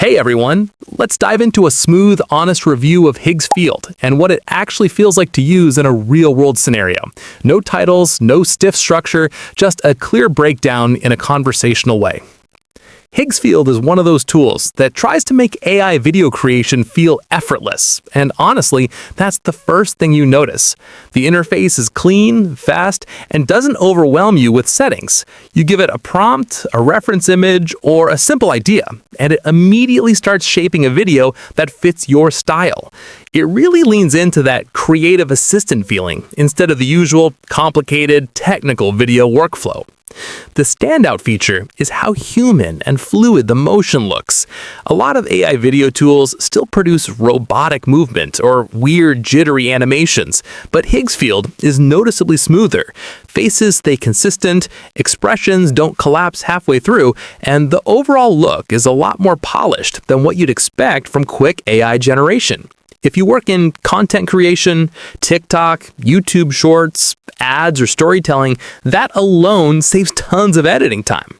Hey everyone, let's dive into a smooth, honest review of HiggsField and what it actually feels like to use in a real-world scenario. No titles, no stiff structure, just a clear breakdown in a conversational way. HiggsField is one of those tools that tries to make AI video creation feel effortless, and honestly, that's the first thing you notice. The interface is clean, fast, and doesn't overwhelm you with settings. You give it a prompt, a reference image, or a simple idea, and it immediately starts shaping a video that fits your style. It really leans into that creative assistant feeling instead of the usual complicated, technical video workflow. The standout feature is how human and fluid the motion looks. A lot of AI video tools still produce robotic movement or weird jittery animations, but HiggsField is noticeably smoother. Faces stay consistent, expressions don't collapse halfway through, and the overall look is a lot more polished than what you'd expect from quick AI generation. If you work in content creation, TikTok, YouTube Shorts, ads, or storytelling, that alone saves tons of editing time.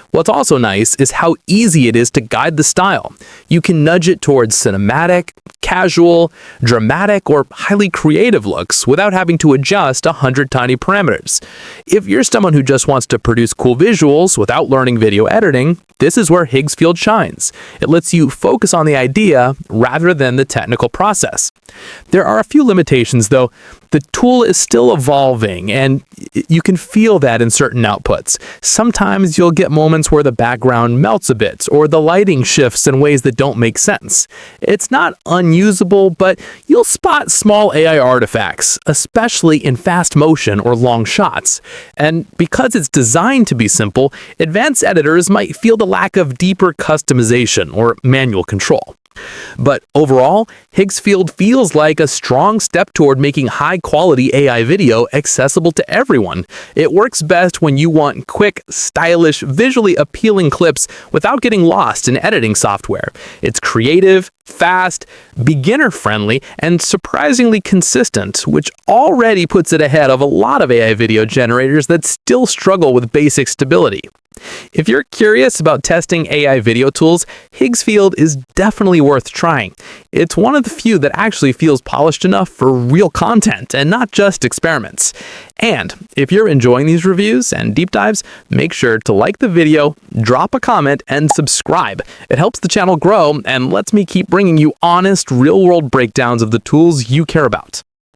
What's also nice is how easy it is to guide the style. You can nudge it towards cinematic, casual, dramatic, or highly creative looks without having to adjust 100 tiny parameters. If you're someone who just wants to produce cool visuals without learning video editing, this is where HiggsField shines. It lets you focus on the idea rather than the technical process. There are a few limitations, though. The tool is still evolving, and you can feel that in certain outputs. Sometimes you'll get moments where the background melts a bit, or the lighting shifts in ways that don't make sense. It's not unusable, but you'll spot small AI artifacts, especially in fast motion or long shots. And because it's designed to be simple, advanced editors might feel the lack of deeper customization or manual control. But overall, HiggsField feels like a strong step toward making high-quality AI video accessible to everyone. It works best when you want quick, stylish, visually appealing clips without getting lost in editing software. It's creative, fast, beginner-friendly, and surprisingly consistent, which already puts it ahead of a lot of AI video generators that still struggle with basic stability. If you're curious about testing AI video tools, HiggsField is definitely worth trying. It's one of the few that actually feels polished enough for real content and not just experiments. And if you're enjoying these reviews and deep dives, make sure to like the video, drop a comment, and subscribe. It helps the channel grow and lets me keep bringing you honest, real-world breakdowns of the tools you care about.